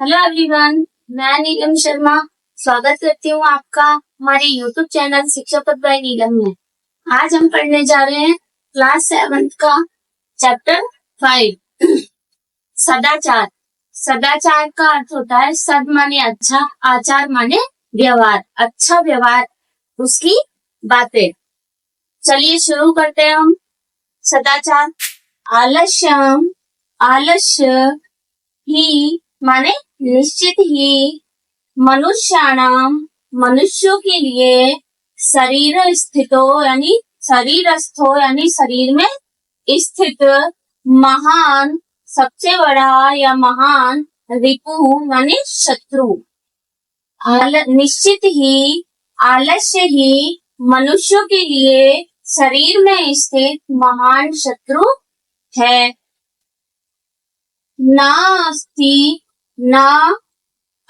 Hello everyone, मैं नीलम शर्मा स्वागत करती हूँ आपका हमारे यूट्यूब चैनल शिक्षा पथ बाय नीलम में। आज हम पढ़ने जा रहे हैं क्लास 7 का चैप्टर 5 सदाचार। सदाचार का अर्थ होता है सद माने अच्छा, आचार माने व्यवहार, अच्छा व्यवहार, उसकी बातें। चलिए शुरू करते हैं हम। सदाचार। आलस्यम, आलस्य ही माने निश्चित ही, मनुष्याणाम मनुष्यों के लिए, शरीर स्थितो यानी शरीरस्थो यानी शरीर में स्थित, महान सबसे बड़ा या महान, रिपु माने शत्रु। निश्चित ही, आलस्य ही मनुष्यों के लिए शरीर में स्थित महान शत्रु है। नास्ति न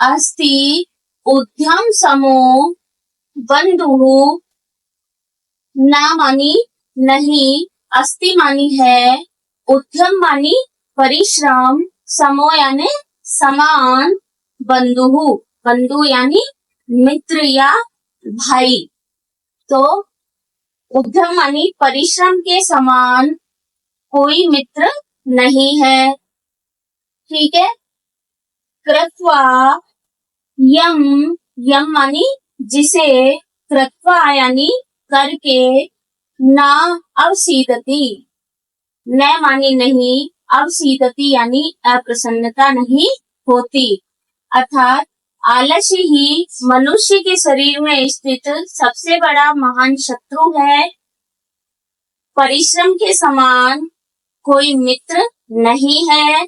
अस्ति उद्यम समो बंधुः। ना मानी नहीं, अस्ति मानी है, उद्यम मानी परिश्रम, समो यानी समान, बंधुः बंधु यानी मित्र या भाई। तो उद्यम मानी परिश्रम के समान कोई मित्र नहीं है। ठीक है। कृत्वा यम, यम मानी जिसे, कृत्वा यानी करके, ना अवसीदति, न मानी नहीं, अवसीदति यानी अप्रसन्नता नहीं होती। अर्थात आलस्य ही मनुष्य के शरीर में स्थित सबसे बड़ा महान शत्रु है। परिश्रम के समान कोई मित्र नहीं है,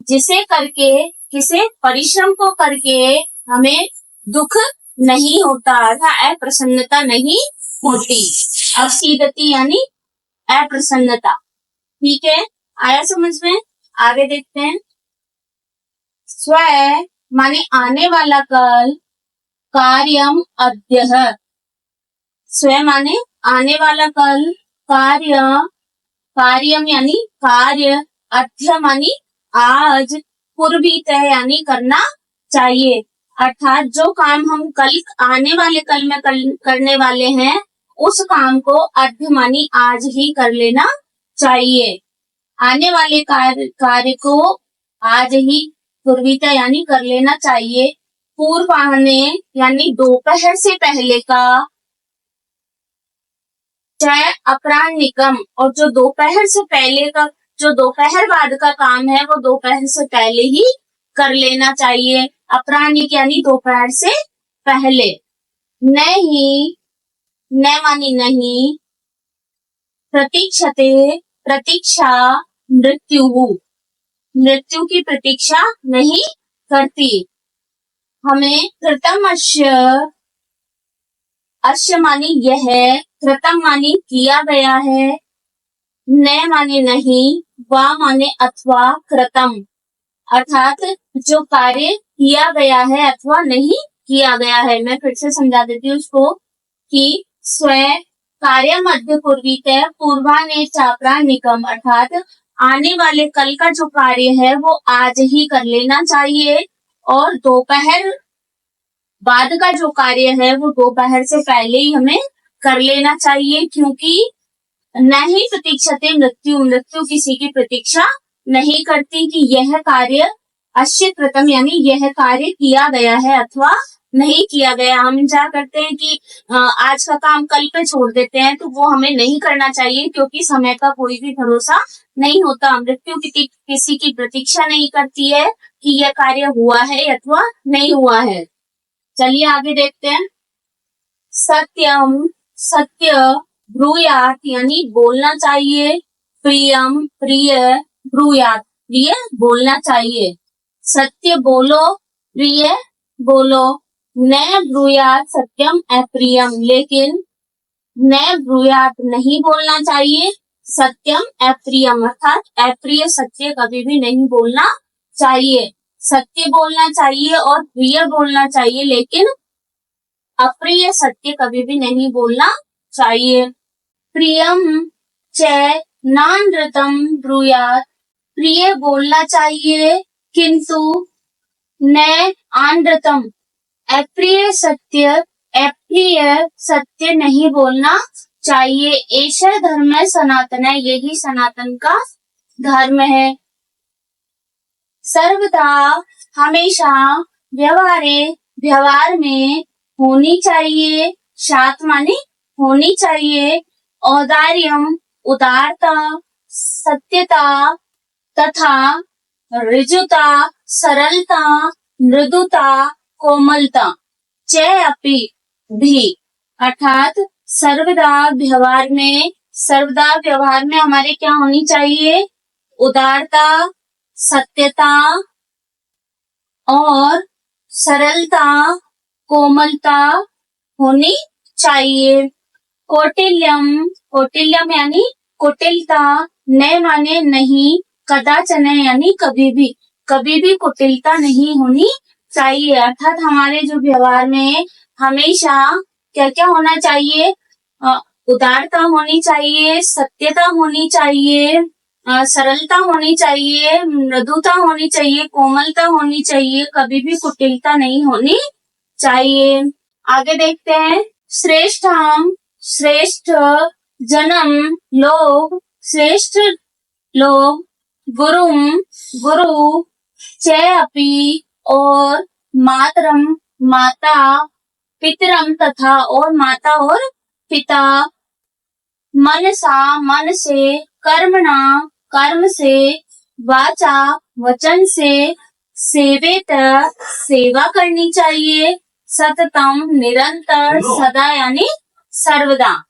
जिसे करके, किसे, परिश्रम को करके हमें दुख नहीं होता अर्थात अप्रसन्नता नहीं होती। अवसीदति यानी अप्रसन्नता। ठीक है, आया समझ में? आगे देखते हैं। स्व माने आने वाला कल, कार्यम अद्यः। स्व माने आने वाला कल, कार्य, कार्यम यानी कार्य, अद्य मानी आज, पूर्वीत यानी करना चाहिए। अर्थात जो काम हम कल, आने वाले कल में करने वाले हैं, उस काम को अद्य मानी आज ही कर लेना चाहिए। आने वाले कार्य को आज ही पूर्वीत यानी कर लेना चाहिए। पूर्वाह्ने यानी दोपहर से पहले का, चाहे अपराह्निकम, और जो दोपहर से पहले का, जो दोपहर बाद का काम है वो दोपहर से पहले ही कर लेना चाहिए। अपराह्निक यानी दोपहर से पहले। नहीं, न मानी नहीं, प्रतीक्षते प्रतीक्षा, मृत्यु, मृत्यु की प्रतीक्षा नहीं करती। हमें कृतम अश्य, अश्य मानी यह, कृतम मानी किया गया है, न माने नहीं, वा माने अथवा, कृतम अर्थात जो कार्य किया गया है अथवा नहीं किया गया है। मैं फिर से समझा देती हूँ उसको कि स्वयं कार्य मध्य पूर्वीत, पूर्वाने चापरानिकम, अर्थात आने वाले कल का जो कार्य है वो आज ही कर लेना चाहिए, और दोपहर बाद का जो कार्य है वो दोपहर से पहले ही हमें कर लेना चाहिए, क्योंकि न ही प्रतीक्षते मृत्यु, मृत्यु किसी की प्रतीक्षा नहीं करती कि यह कार्य अश्य कृतम यानी यह कार्य किया गया है अथवा नहीं किया गया। हम क्या करते हैं कि आज का काम कल पे छोड़ देते हैं, तो वो हमें नहीं करना चाहिए, क्योंकि समय का कोई भी भरोसा नहीं होता। मृत्यु किसी की प्रतीक्षा नहीं करती है कि यह कार्य हुआ है अथवा नहीं हुआ है। चलिए आगे देखते हैं। सत्यम, सत्य, ब्रूयात यानी बोलना चाहिए, प्रियम, प्रिय, ब्रूयात प्रिय बोलना चाहिए। सत्य बोलो, प्रिय बोलो। न ब्रूयात सत्यम अप्रियम, लेकिन न ब्रूयात नहीं बोलना चाहिए, सत्यम अप्रियम अर्थात अप्रिय सत्य कभी भी नहीं बोलना चाहिए। सत्य बोलना चाहिए और प्रिय बोलना चाहिए, लेकिन अप्रिय सत्य कभी भी नहीं बोलना चाहिए। प्रियम च नानृतम ब्रूयात, प्रिय बोलना चाहिए किंतु न आनृतम, अप्रिय सत्य नहीं बोलना चाहिए। ऐसा धर्म है सनातन है, यही सनातन का धर्म है। सर्वदा, हमेशा, व्यवहार में होनी चाहिए, साथ माने होनी चाहिए। औदार्यम, उदारता, सत्यता तथा ऋजुता, सरलता, मृदुता, कोमलता। च अपि, भी, अर्थात सर्वदा व्यवहार में हमारे क्या होनी चाहिए? उदारता, सत्यता और सरलता, कोमलता होनी चाहिए। कौटिल्यम यानी कुटिलता, न माने नहीं, कदाचन यानी कभी भी कुटिलता नहीं होनी चाहिए। अर्थात हमारे जो व्यवहार में हमेशा क्या क्या होना चाहिए? उदारता होनी चाहिए, सत्यता होनी चाहिए, सरलता होनी चाहिए, मृदुता होनी चाहिए, कोमलता होनी चाहिए, कभी भी कुटिलता नहीं होनी चाहिए। आगे देखते हैं। श्रेष्ठ लोग, गुरु, च अपि और मातरम, माता, पितरम तथा और माता और पिता, मनसा मन से, कर्मणा कर्म से, वाचा वचन से, सेवेत सेवा करनी चाहिए, सततम निरंतर, सदा यानी सर्वदा।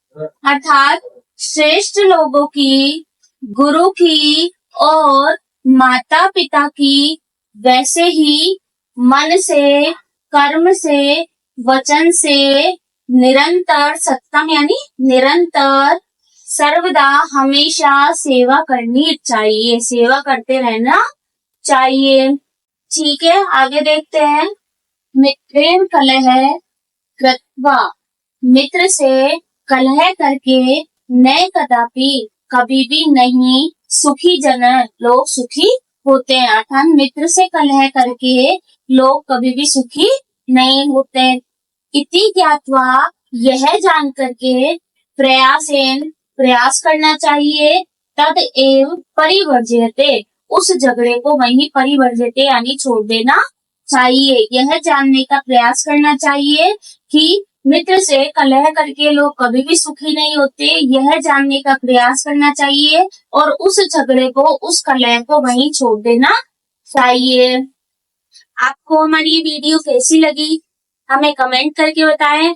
अर्थात श्रेष्ठ लोगों की, गुरु की और माता पिता की, वैसे ही मन से, कर्म से, वचन से, निरंतर, सततम यानी निरंतर, सर्वदा हमेशा सेवा करनी चाहिए, सेवा करते रहना चाहिए। ठीक है, आगे देखते हैं। मित्रेण कलह कृत्वा, मित्र से कलह करके, न कदापि कभी भी नहीं, सुखी जन लोग सुखी होते हैं। अर्थात मित्र से कलह करके लोग कभी भी सुखी नहीं होते। इति ज्ञात्वा, यह जान करके, प्रयास करना चाहिए, तद एव परिवर्ज्यते, उस झगड़े को वहीं परिवर्ज्यते यानी छोड़ देना चाहिए। यह जानने का प्रयास करना चाहिए कि मित्र से कलह करके लोग कभी भी सुखी नहीं होते, यह जानने का प्रयास करना चाहिए और उस झगड़े को, उस कलह को वहीं छोड़ देना चाहिए। आपको हमारी ये वीडियो कैसी लगी हमें कमेंट करके बताएं।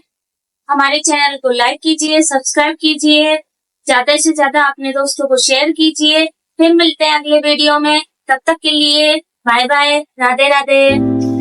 हमारे चैनल को लाइक कीजिए, सब्सक्राइब कीजिए, ज्यादा से ज्यादा अपने दोस्तों को शेयर कीजिए। फिर मिलते हैं अगले वीडियो में, तब तक के लिए बाय बाय, राधे राधे।